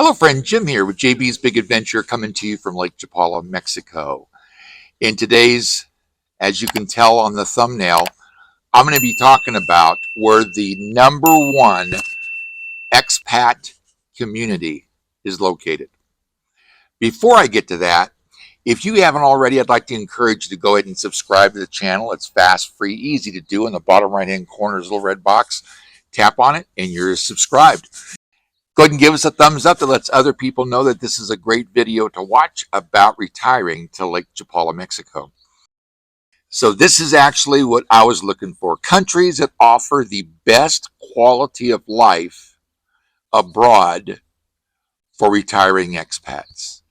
Hello, friend. Jim here with JB's Big Adventure coming to you from Lake Chapala, Mexico. In today's, as you can tell on the thumbnail, I'm going to be talking about where the number one expat community is located. Before I get to that, if you haven't already, I'd like to encourage you to go ahead and subscribe to the channel. It's fast, free, easy to do. In the bottom right-hand corner is a little red box. Tap on it and you're subscribed. Go ahead and give us a thumbs up that lets other people know that this is a great video to watch about retiring to Lake Chapala, Mexico. So this is actually what I was looking for. Countries that offer the best quality of life abroad for retiring expats.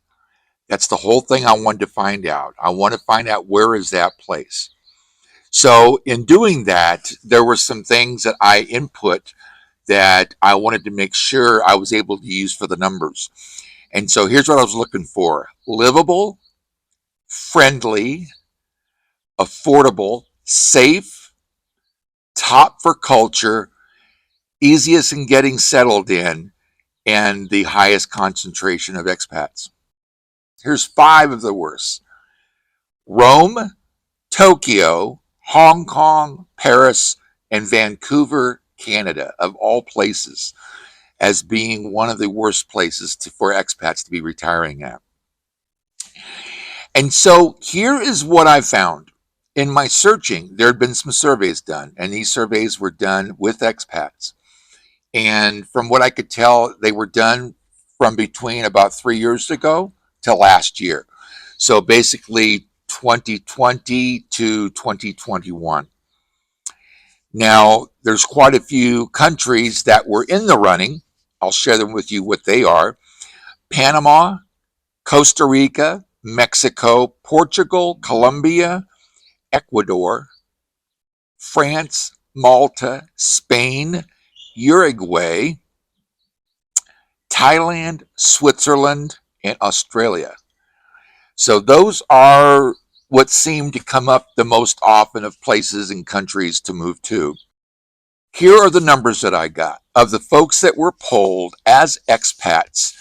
That's the whole thing I wanted to find out. I want to find out where is that place. So in doing that, there were some things that I input that I wanted to make sure I was able to use for the numbers. And so here's what I was looking for. Livable, friendly, affordable, safe, top for culture, easiest in getting settled in, and the highest concentration of expats. Here's 5 of the worst. Rome, Tokyo, Hong Kong, Paris, and Vancouver, Canada, of all places, as being one of the worst places for expats to be retiring at. And so here is what I found. In my searching, there had been some surveys done, and these surveys were done with expats. And from what I could tell, they were done from between about 3 years ago to last year. So basically 2020 to 2021. Now, there's quite a few countries that were in the running. I'll share them with you what they are. Panama, Costa Rica, Mexico, Portugal, Colombia, Ecuador, France, Malta, Spain, Uruguay, Thailand, Switzerland, and Australia. So those are what seemed to come up the most often of places and countries to move to. Here are the numbers that I got of the folks that were polled as expats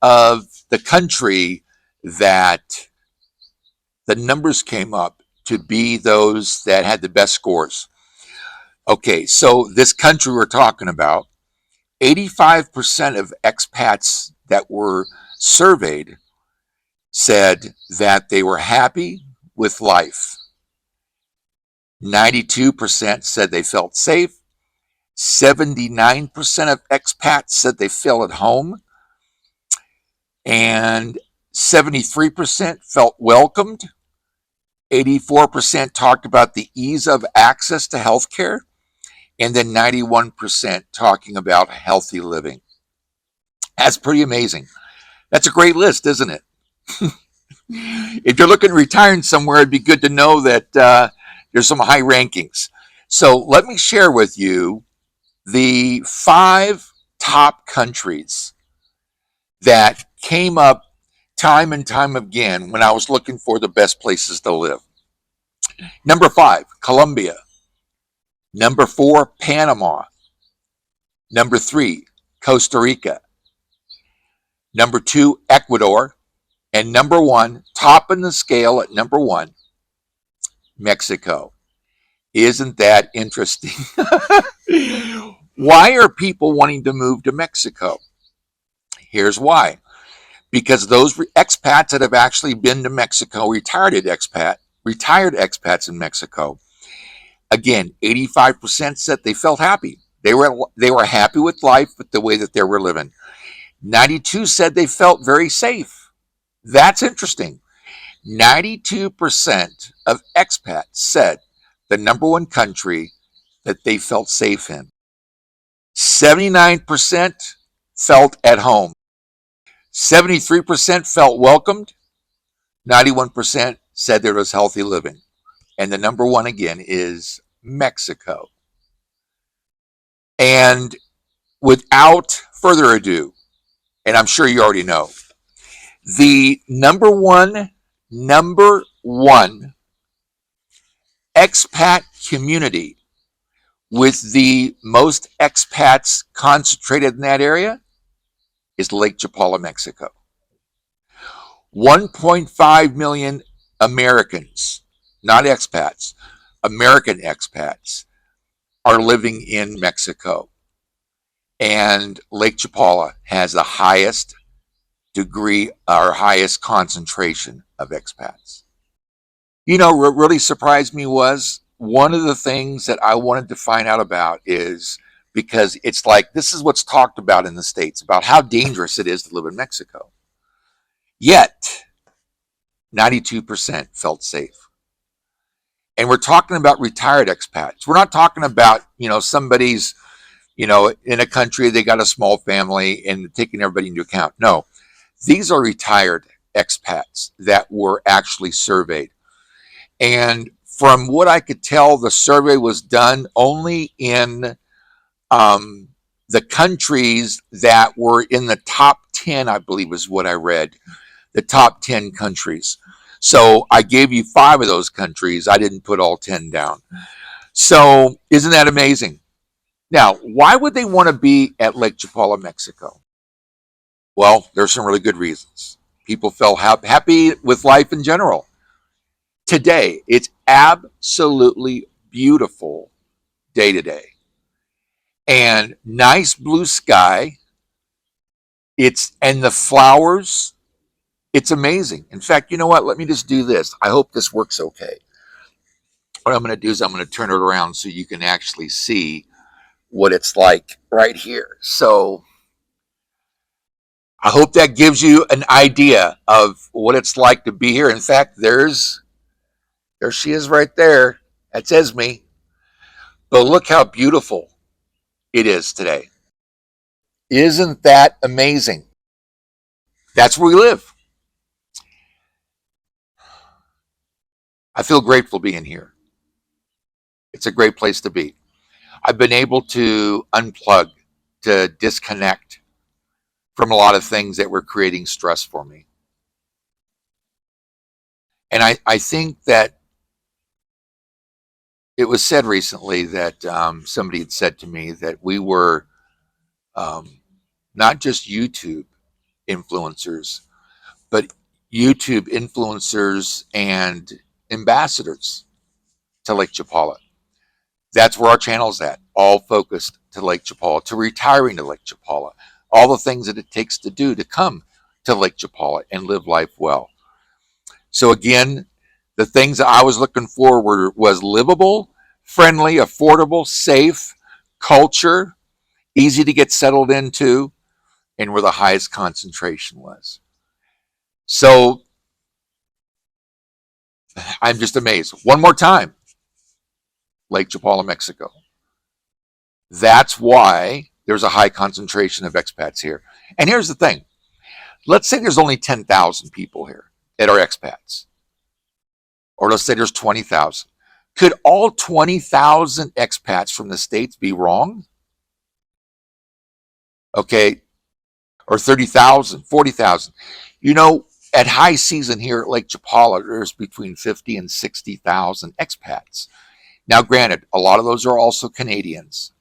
of the country that the numbers came up to be those that had the best scores. Okay, so this country we're talking about, 85% of expats that were surveyed said that they were happy with life. 92% said they felt safe. 79% of expats said they felt at home. And 73% felt welcomed. 84% talked about the ease of access to healthcare. And then 91% talking about healthy living. That's pretty amazing. That's a great list, isn't it? If you're looking to retire somewhere, it'd be good to know that there's some high rankings. So let me share with you the 5 top countries that came up time and time again when I was looking for the best places to live. Number 5, Colombia. Number 4, Panama. Number 3, Costa Rica. Number 2, Ecuador. And number 1, top in the scale at number 1, Mexico. Isn't that interesting? Why are people wanting to move to Mexico? Here's why. Because those expats that have actually been to Mexico, retired expats in Mexico, again, 85% said they felt happy. They were happy with life, with the way that they were living. 92% said they felt very safe. That's interesting. 92% of expats said the number 1 country that they felt safe in. 79% felt at home. 73% felt welcomed. 91% said there was healthy living. And the number 1 again is Mexico. And without further ado, and I'm sure you already know, the number one expat community with the most expats concentrated in that area is Lake Chapala, Mexico. 1.5 million Americans, not expats, American expats, are living in Mexico. And Lake Chapala has the highest degree or highest concentration of expats. You know, what really surprised me was one of the things that I wanted to find out about is because it's like this is what's talked about in the States about how dangerous it is to live in Mexico. Yet, 92% felt safe. And we're talking about retired expats. We're not talking about, somebody's, in a country, they got a small family and taking everybody into account. No, these are retired expats that were actually surveyed. And from what I could tell, the survey was done only in the countries that were in the top 10, I believe is what I read, the top 10 countries. So I gave you 5 of those countries. I didn't put all 10 down. So isn't that amazing? Now, why would they want to be at Lake Chapala, Mexico? Well, there's some really good reasons. People felt happy with life in general. Today, it's absolutely beautiful day to day. And nice blue sky. And the flowers, it's amazing. In fact, you know what? Let me just do this. I hope this works okay. What I'm going to do is I'm going to turn it around so you can actually see what it's like right here. So I hope that gives you an idea of what it's like to be here. In fact, there she is right there. That's Esme. But look how beautiful it is today. Isn't that amazing? That's where we live. I feel grateful being here. It's a great place to be. I've been able to unplug, to disconnect from a lot of things that were creating stress for me. And I think that it was said recently that somebody had said to me that we were not just YouTube influencers, but YouTube influencers and ambassadors to Lake Chapala. That's where our channel's at, all focused to Lake Chapala, to retiring to Lake Chapala, all the things that it takes to do to come to Lake Chapala and live life well. So again, the things that I was looking for was livable, friendly, affordable, safe, culture, easy to get settled into, and where the highest concentration was. So I'm just amazed. One more time, Lake Chapala, Mexico. That's why there's a high concentration of expats here. And here's the thing. Let's say there's only 10,000 people here that are expats. Or let's say there's 20,000. Could all 20,000 expats from the States be wrong? Okay. Or 30,000, 40,000. At high season here at Lake Chapala, there's between 50 and 60,000 expats. Now, granted, a lot of those are also Canadians.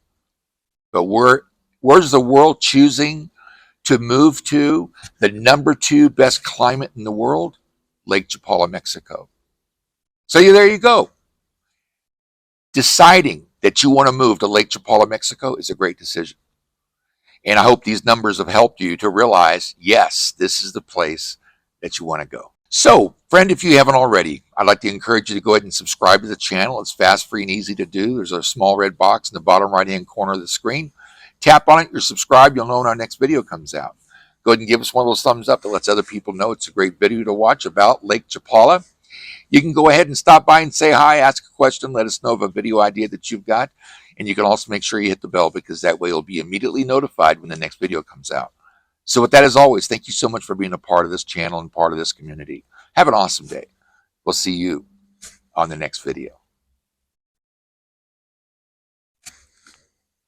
But where's the world choosing to move to? The number 2 best climate in the world? Lake Chapala, Mexico. So there you go. Deciding that you want to move to Lake Chapala, Mexico is a great decision. And I hope these numbers have helped you to realize, yes, this is the place that you want to go. So, friend, if you haven't already, I'd like to encourage you to go ahead and subscribe to the channel. It's fast, free, and easy to do. There's a small red box in the bottom right-hand corner of the screen. Tap on it, you're subscribed, you'll know when our next video comes out. Go ahead and give us one of those thumbs up that lets other people know it's a great video to watch about Lake Chapala. You can go ahead and stop by and say hi, ask a question, let us know of a video idea that you've got. And you can also make sure you hit the bell because that way you'll be immediately notified when the next video comes out. So with that, as always, thank you so much for being a part of this channel and part of this community. Have an awesome day. We'll see you on the next video.